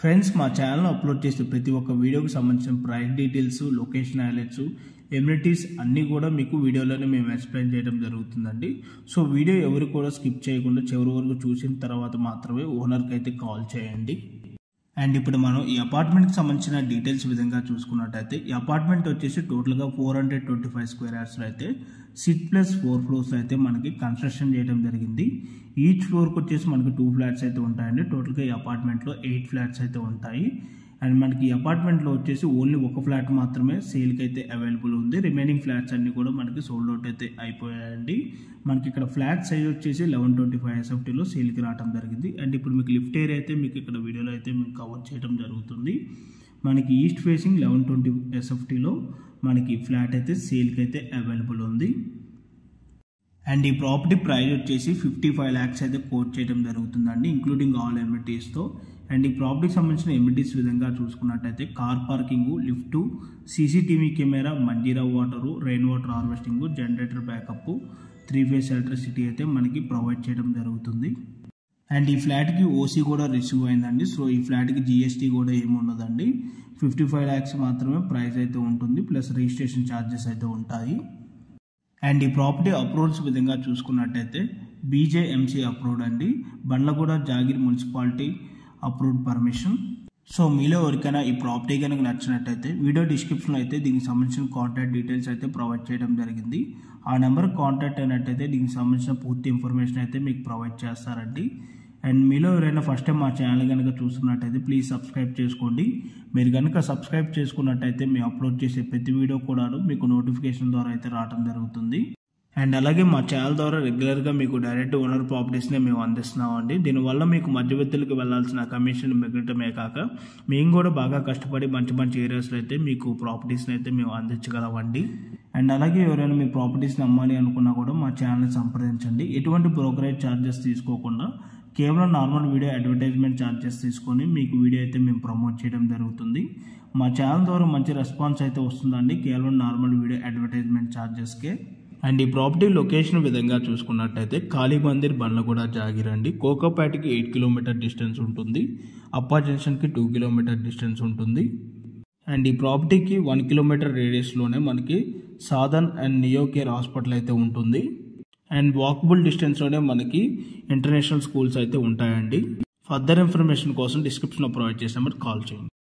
Friends, మా ఛానల్లో upload చేసే ప్రతి ఒక్క వీడియోకి సంబంధించిన price details, location highlights, amenities అన్నీ కూడా మీకు వీడియోలోనే మేము ఎక్స్ప్లెయిన్ చేయడం జరుగుతుందండి. సో వీడియో ఎవరు కూడా స్కిప్ చేయకుండా చివరి వరకు చూసిన తర్వాత మాత్రమే ఓనర్కి అయితే కాల్ చేయండి. అండ్ ఇప్పుడు మనం ఈ అపార్ట్మెంట్కి సంబంధించిన డీటెయిల్స్ విధంగా చూసుకున్నట్టయితే ఈ అపార్ట్మెంట్ వచ్చేసి టోటల్గా 425 స్క్వేర్ యార్డ్స్లో అయితే 6+4 ఫ్లోర్స్ అయితే మనకి కన్స్ట్రక్షన్ చేయడం జరిగింది. ఈచ్ ఫ్లోర్కి వచ్చేసి మనకి 2 ఫ్లాట్స్ అయితే ఉంటాయండి. టోటల్గా ఈ అపార్ట్మెంట్లో 8 ఫ్లాట్స్ అయితే ఉంటాయి. అండ్ మనకి ఈ అపార్ట్మెంట్లో వచ్చేసి ఓన్లీ ఒక ఫ్లాట్ మాత్రమే సేల్కి అయితే అవైలబుల్ ఉంది. రిమైనింగ్ ఫ్లాట్స్ అన్నీ కూడా మనకి సోల్డ్ అవుట్ అయితే అయిపోయాయండి. మనకి ఇక్కడ ఫ్లాట్ సైజ్ వచ్చేసి 1125 SFTలో సేల్కి రావడం జరిగింది. అండ్ ఇప్పుడు మీకు లిఫ్ట్ ఏరియా అయితే మీకు ఇక్కడ వీడియోలో అయితే మీకు కవర్ చేయడం జరుగుతుంది. మనకి ఈస్ట్ ఫేసింగ్ 1120 SFTలో మనకి ఫ్లాట్ అయితే సేల్కి అయితే అవైలబుల్ ఉంది. అండ్ ఈ ప్రాపర్టీ ప్రైస్ వచ్చేసి 55 lakhs అయితే కోట్ చేయడం జరుగుతుందండి, ఇంక్లూడింగ్ ఆల్ ఎమ్యూనిటీస్తో. అండ్ ఈ ప్రాపర్టీకి సంబంధించిన ఎమ్యూనిటీస్ విధంగా చూసుకున్నట్టయితే car parking, lift, CCTV camera, Manjeera water, rain water harvesting, generator backup, 3 phase electricity అయితే మనకి ప్రొవైడ్ చేయడం జరుగుతుంది. అండ్ ఈ ఫ్లాట్కి ఓసీ కూడా రిసీవ్ అయిందండి. సో ఈ ఫ్లాట్కి GST కూడా ఏముండదండి. 55 lakhs మాత్రమే ప్రైస్ అయితే ఉంటుంది, ప్లస్ రిజిస్ట్రేషన్ ఛార్జెస్ అయితే ఉంటాయి. అండ్ ఈ ప్రాపర్టీ అప్రూవల్స్ విధంగా చూసుకున్నట్టయితే BJMC అప్రూవ్డ్ అండి, Bandlaguda Jagir municipality approved permission. So మీలో ఎవరికైనా ఈ ప్రాపర్టీ కనుక నచ్చినట్టయితే వీడియో డిస్క్రిప్షన్లో అయితే దీనికి సంబంధించిన కాంటాక్ట్ డీటెయిల్స్ అయితే ప్రొవైడ్ చేయడం జరిగింది. ఆ నెంబర్కి కాంటాక్ట్ అయినట్టయితే దీనికి సంబంధించిన పూర్తి ఇన్ఫర్మేషన్ అయితే మీకు ప్రొవైడ్ చేస్తారండి. అండ్ మీలో ఎవరైనా ఫస్ట్ టైం మా ఛానల్ కనుక చూస్తున్నట్టయితే ప్లీజ్ సబ్స్క్రైబ్ చేసుకోండి. మీరు కనుక సబ్స్క్రైబ్ చేసుకున్నట్టయితే మేము అప్లోడ్ చేసే ప్రతి వీడియో కూడా మీకు నోటిఫికేషన్ ద్వారా అయితే రావడం జరుగుతుంది. అండ్ అలాగే మా ఛానల్ ద్వారా రెగ్యులర్గా మీకు డైరెక్ట్ ఓనర్ ప్రాపర్టీస్నే మేము అందిస్తున్నామండి. దీనివల్ల మీకు మధ్యవర్తులకు వెళ్లాల్సిన కమిషన్ మిగలటమే కాక మేము కూడా బాగా కష్టపడి మంచి మంచి ఏరియాస్లో అయితే మీకు ప్రాపర్టీస్ని అయితే మేము అందించగలమండి. అండ్ అలాగే ఎవరైనా మీ ప్రాపర్టీస్ని అమ్మాలి అనుకున్నా కూడా మా ఛానల్ని సంప్రదించండి. ఎటువంటి బ్రోకరేజ్ ఛార్జెస్ తీసుకోకుండా కేవలం నార్మల్ వీడియో అడ్వర్టైజ్మెంట్ ఛార్జెస్ తీసుకొని మీకు వీడియో అయితే మేము ప్రమోట్ చేయడం జరుగుతుంది. మా ఛానల్ ద్వారా మంచి రెస్పాన్స్ అయితే వస్తుందండి, కేవలం నార్మల్ వీడియో అడ్వర్టైజ్మెంట్ ఛార్జెస్కే. అండ్ ఈ ప్రాపర్టీ లొకేషన్ విధంగా చూసుకున్నట్టయితే కాళీమందిర్, బండ్లగూడ, జాగిర్ అండి. కోకాపేటకి 8 కిలోమీటర్ డిస్టెన్స్ ఉంటుంది, అప్పా జంక్షన్కి 2 కిలోమీటర్ డిస్టెన్స్ ఉంటుంది. అండ్ ఈ ప్రాపర్టీకి 1 కిలోమీటర్ రేడియస్లోనే మనకి Sadhan and neo care hospital అయితే ఉంటుంది. అండ్ వాకబుల్ డిస్టెన్స్లోనే మనకి ఇంటర్నేషనల్ స్కూల్స్ అయితే ఉంటాయండి. ఫర్దర్ ఇన్ఫర్మేషన్ కోసం డిస్క్రిప్షన్లో ప్రొవైడ్ చేసామని కాల్ చేయండి.